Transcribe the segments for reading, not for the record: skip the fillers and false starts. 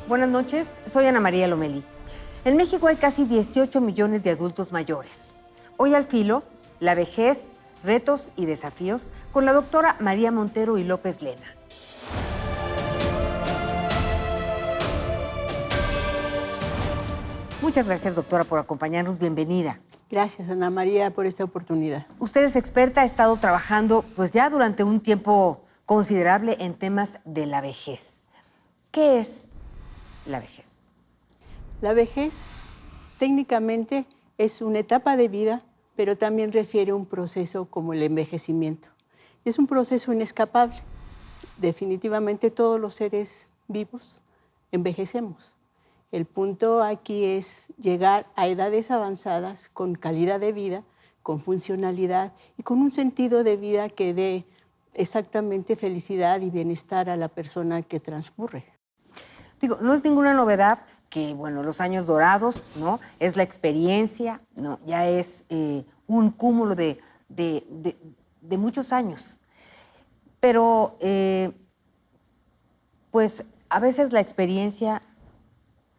Buenas noches, soy Ana María Lomelí. En México hay casi 18 millones de adultos mayores. Hoy al filo, la vejez, retos y desafíos, con la doctora María Montero y López Lena. Muchas gracias, doctora, por acompañarnos. Bienvenida. Gracias, Ana María, por esta oportunidad. Usted es experta, ha estado trabajando pues ya durante un tiempo considerable en temas de la vejez. ¿Qué es la vejez? La vejez técnicamente es una etapa de vida, pero también refiere a un proceso como el envejecimiento. Es un proceso inescapable. Definitivamente todos los seres vivos envejecemos. El punto aquí es llegar a edades avanzadas con calidad de vida, con funcionalidad y con un sentido de vida que dé exactamente felicidad y bienestar a la persona que transcurre. Digo, no es ninguna novedad que, bueno, los años dorados, ¿no? Es la experiencia, ¿no? Ya es un cúmulo de muchos años. Pero, pues, a veces la experiencia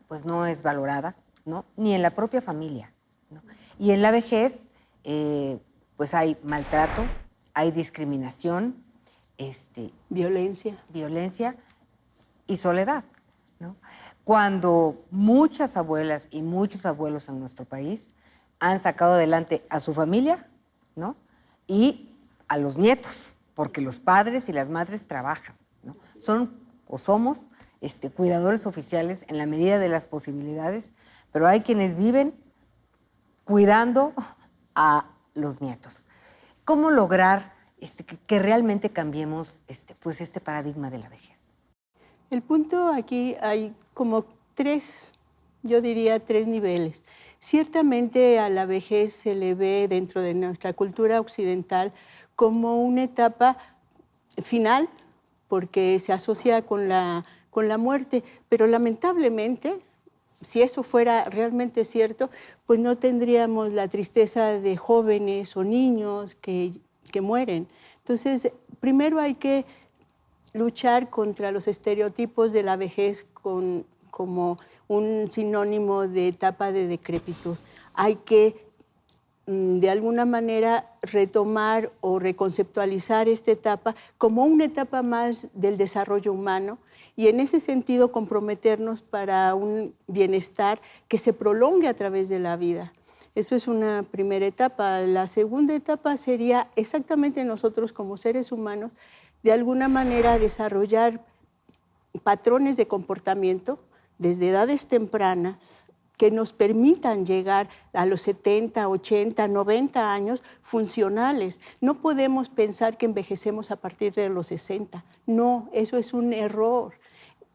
pues no es valorada, ¿no? Ni en la propia familia, ¿no? Y en la vejez, pues hay maltrato, hay discriminación, violencia y soledad, ¿no? Cuando muchas abuelas y muchos abuelos en nuestro país han sacado adelante a su familia, ¿no? Y a los nietos, porque los padres y las madres trabajan, ¿no? Son o somos cuidadores oficiales en la medida de las posibilidades, pero hay quienes viven cuidando a los nietos. ¿Cómo lograr que realmente cambiemos pues este paradigma de la vejez? El punto aquí hay como yo diría tres niveles. Ciertamente a la vejez se le ve dentro de nuestra cultura occidental como una etapa final, porque se asocia con la muerte, pero lamentablemente, si eso fuera realmente cierto, pues no tendríamos la tristeza de jóvenes o niños que mueren. Entonces, primero hay que luchar contra los estereotipos de la vejez como un sinónimo de etapa de decrepitud. Hay que, de alguna manera, retomar o reconceptualizar esta etapa como una etapa más del desarrollo humano y en ese sentido comprometernos para un bienestar que se prolongue a través de la vida. Eso es una primera etapa. La segunda etapa sería exactamente nosotros como seres humanos, de alguna manera desarrollar patrones de comportamiento desde edades tempranas que nos permitan llegar a los 70, 80, 90 años funcionales. No podemos pensar que envejecemos a partir de los 60. No, eso es un error.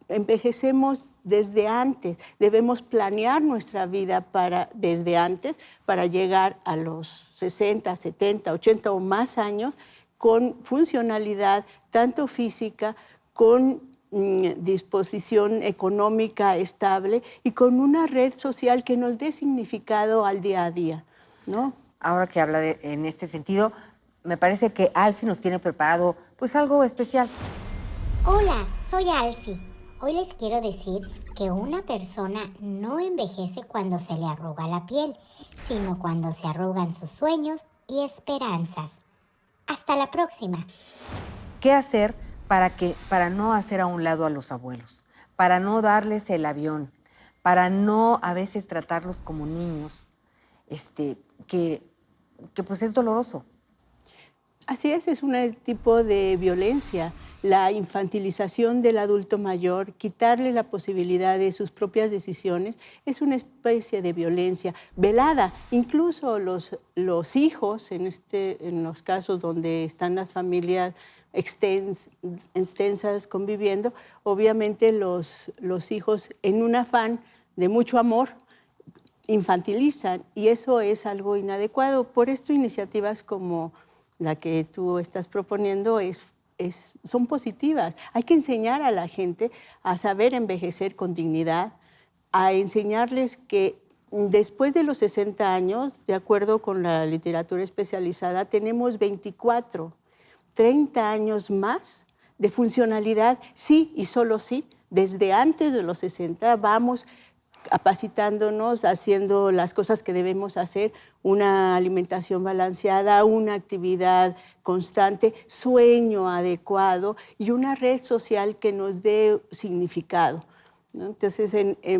Envejecemos desde antes. Debemos planear nuestra vida desde antes para llegar a los 60, 70, 80 o más años con funcionalidad tanto física, con disposición económica estable y con una red social que nos dé significado al día a día, ¿no? Ahora que habla en este sentido, me parece que Alfie nos tiene preparado pues algo especial. Hola, soy Alfie. Hoy les quiero decir que una persona no envejece cuando se le arruga la piel, sino cuando se arrugan sus sueños y esperanzas. Hasta la próxima. ¿Qué hacer para no hacer a un lado a los abuelos? Para no darles el avión, para no a veces tratarlos como niños, que pues es doloroso. Así es un tipo de violencia, la infantilización del adulto mayor, quitarle la posibilidad de sus propias decisiones, es una especie de violencia velada. Incluso los hijos, en los casos donde están las familias extensas conviviendo, obviamente los hijos en un afán de mucho amor infantilizan y eso es algo inadecuado. Por esto iniciativas como la que tú estás proponiendo son positivas. Hay que enseñar a la gente a saber envejecer con dignidad, a enseñarles que después de los 60 años, de acuerdo con la literatura especializada, tenemos 24 30 años más de funcionalidad, sí y solo sí. Desde antes de los 60 vamos capacitándonos, haciendo las cosas que debemos hacer, una alimentación balanceada, una actividad constante, sueño adecuado y una red social que nos dé significado, ¿no? Entonces,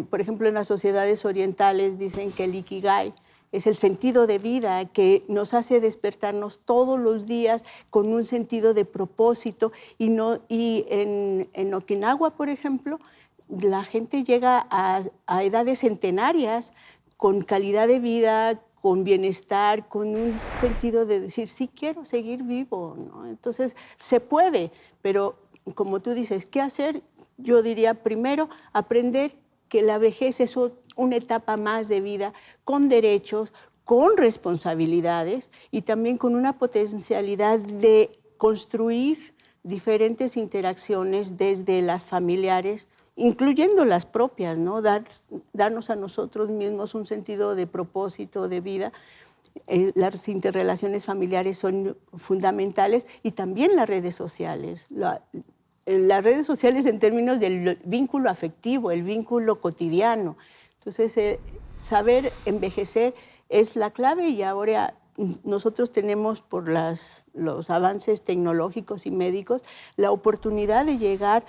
por ejemplo, en las sociedades orientales dicen que el ikigai es el sentido de vida que nos hace despertarnos todos los días con un sentido de propósito. Y en Okinawa, por ejemplo, la gente llega a edades centenarias con calidad de vida, con bienestar, con un sentido de decir, sí quiero seguir vivo, ¿no? Entonces, se puede, pero como tú dices, ¿qué hacer? Yo diría, primero, aprender que la vejez es una etapa más de vida con derechos, con responsabilidades y también con una potencialidad de construir diferentes interacciones desde las familiares, incluyendo las propias, ¿no? Darnos a nosotros mismos un sentido de propósito, de vida. Las interrelaciones familiares son fundamentales y también las redes sociales. Las redes sociales en términos del vínculo afectivo, el vínculo cotidiano. Entonces, saber envejecer es la clave y ahora nosotros tenemos por los avances tecnológicos y médicos la oportunidad de llegar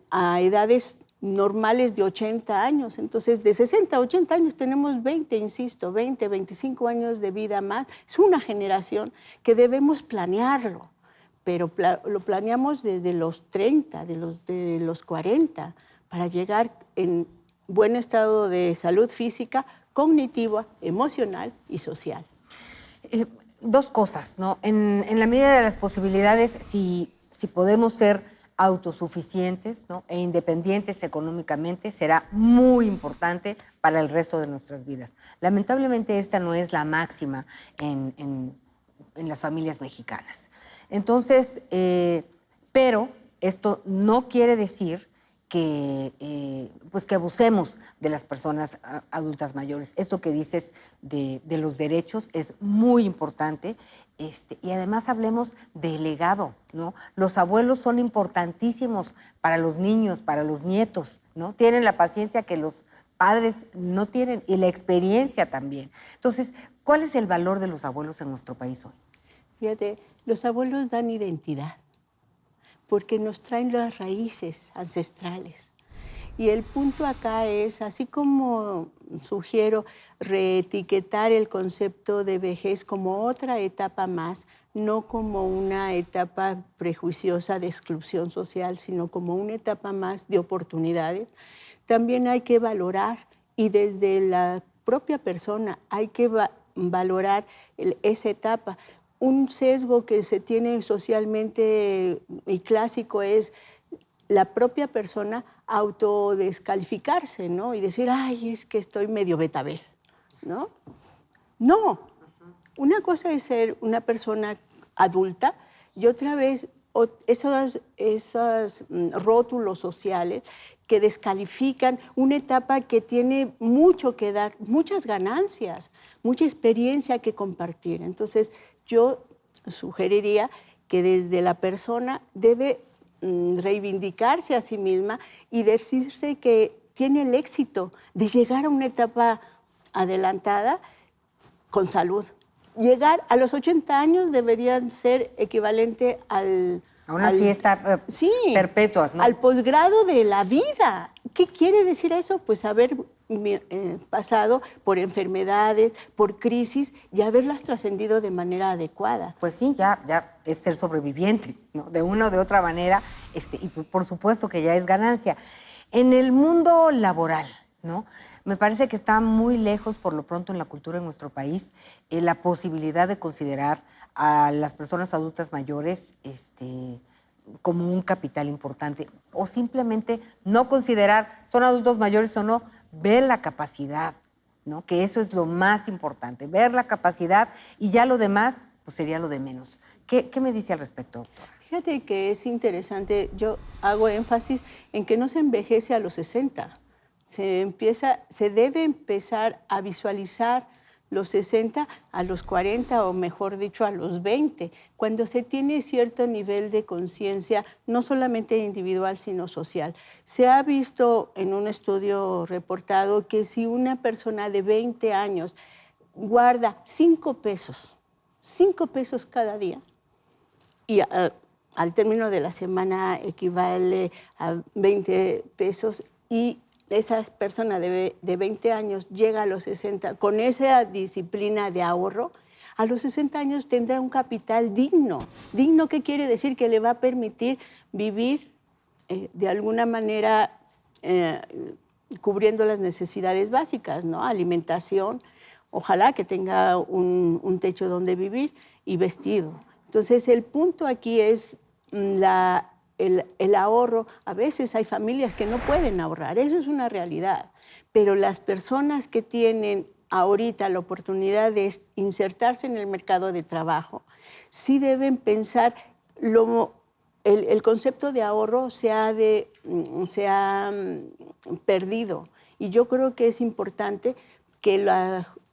a edades normales de 80 años. Entonces, de 60 a 80 años tenemos 20, insisto, 20, 25 años de vida más. Es una generación que debemos planearlo, pero lo planeamos desde los 30, de los 40, para llegar en buen estado de salud física, cognitiva, emocional y social. Dos cosas, ¿no? En la medida de las posibilidades, si podemos ser autosuficientes, ¿no? E independientes económicamente, será muy importante para el resto de nuestras vidas. Lamentablemente esta no es la máxima en las familias mexicanas. Entonces, pero esto no quiere decir que, pues que abusemos de las personas adultas mayores. Esto que dices de los derechos es muy importante. Y además hablemos del legado, ¿no? Los abuelos son importantísimos para los niños, para los nietos, ¿no? Tienen la paciencia que los padres no tienen y la experiencia también. Entonces, ¿cuál es el valor de los abuelos en nuestro país hoy? Fíjate, los abuelos dan identidad porque nos traen las raíces ancestrales. Y el punto acá es, así como sugiero reetiquetar el concepto de vejez como otra etapa más, no como una etapa prejuiciosa de exclusión social, sino como una etapa más de oportunidades, también hay que valorar, y desde la propia persona hay que valorar esa etapa. Un sesgo que se tiene socialmente y clásico es la propia persona autodescalificarse, ¿no? Y decir, ay, es que estoy medio betabel, ¿no? No. Una cosa es ser una persona adulta y otra vez esos rótulos sociales que descalifican una etapa que tiene mucho que dar, muchas ganancias, mucha experiencia que compartir. Entonces, yo sugeriría que desde la persona debe reivindicarse a sí misma y decirse que tiene el éxito de llegar a una etapa adelantada con salud. Llegar a los 80 años deberían ser equivalente a una fiesta perpetua, ¿no? Al posgrado de la vida. ¿Qué quiere decir eso? Pues haber pasado por enfermedades, por crisis y haberlas trascendido de manera adecuada. Pues sí, ya es ser sobreviviente, ¿no? De una o de otra manera, y por supuesto que ya es ganancia. En el mundo laboral, ¿no? Me parece que está muy lejos, por lo pronto, en la cultura de nuestro país, la posibilidad de considerar a las personas adultas mayores como un capital importante, o simplemente no considerar, son adultos mayores o no, ver la capacidad, ¿no? Que eso es lo más importante, ver la capacidad y ya lo demás pues sería lo de menos. ¿Qué me dice al respecto, doctora? Fíjate que es interesante, yo hago énfasis en que no se envejece a los 60, se debe empezar a visualizar los 60 a los 40 o mejor dicho a los 20, cuando se tiene cierto nivel de conciencia, no solamente individual sino social. Se ha visto en un estudio reportado que si una persona de 20 años guarda 5 pesos cada día, y al término de la semana equivale a 20 pesos, y esa persona de 20 años llega a los 60 con esa disciplina de ahorro, a los 60 años tendrá un capital digno. ¿Digno qué quiere decir? Que le va a permitir vivir de alguna manera cubriendo las necesidades básicas, ¿no? Alimentación, ojalá que tenga un techo donde vivir y vestido. Entonces, el punto aquí es el ahorro. A veces hay familias que no pueden ahorrar, eso es una realidad, pero las personas que tienen ahorita la oportunidad de insertarse en el mercado de trabajo, sí deben pensar, el concepto de ahorro se ha perdido, y yo creo que es importante que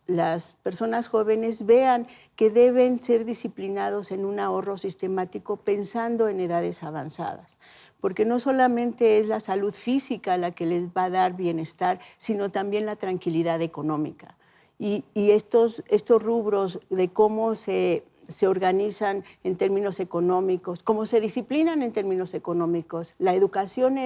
las personas jóvenes vean que deben ser disciplinados en un ahorro sistemático pensando en edades avanzadas, porque no solamente es la salud física la que les va a dar bienestar, sino también la tranquilidad económica. Y estos rubros de cómo se organizan en términos económicos, cómo se disciplinan en términos económicos, la educación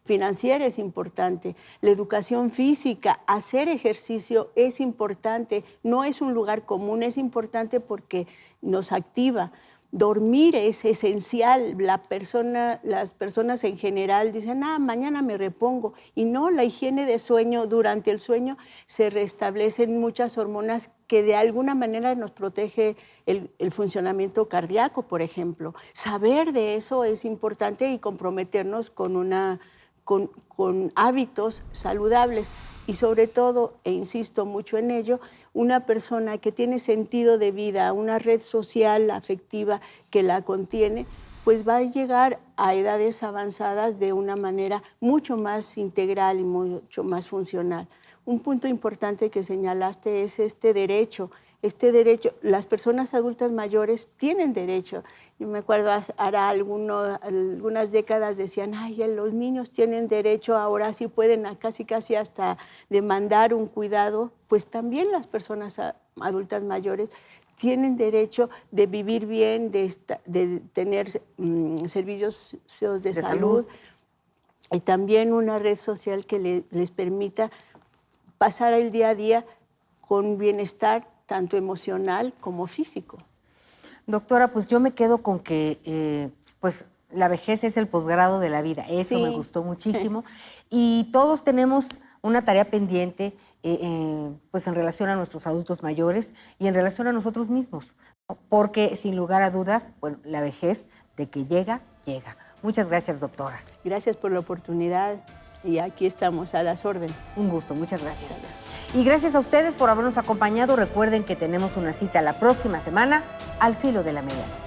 financiera es importante, la educación física, hacer ejercicio es importante, no es un lugar común, es importante porque nos activa. Dormir es esencial. Las personas en general dicen, mañana me repongo. Y no, la higiene de sueño, durante el sueño se restablecen muchas hormonas que de alguna manera nos protege el funcionamiento cardíaco, por ejemplo. Saber de eso es importante y comprometernos con hábitos saludables. Y sobre todo, e insisto mucho en ello, una persona que tiene sentido de vida, una red social afectiva que la contiene, pues va a llegar a edades avanzadas de una manera mucho más integral y mucho más funcional. Un punto importante que señalaste es este derecho. Las personas adultas mayores tienen derecho. Yo me acuerdo, hará algunas décadas decían, los niños tienen derecho, ahora sí pueden casi hasta demandar un cuidado. Pues también las personas adultas mayores tienen derecho de vivir bien, de tener servicios de salud, y también una red social que les permita pasar el día a día con bienestar tanto emocional como físico. Doctora, pues yo me quedo con que pues la vejez es el posgrado de la vida. Eso sí. Me gustó muchísimo. Y todos tenemos una tarea pendiente pues en relación a nuestros adultos mayores y en relación a nosotros mismos, ¿no? Porque sin lugar a dudas, bueno, la vejez de que llega, llega. Muchas gracias, doctora. Gracias por la oportunidad y aquí estamos a las órdenes. Un gusto, muchas gracias. Y gracias a ustedes por habernos acompañado. Recuerden que tenemos una cita la próxima semana al filo de la medianoche.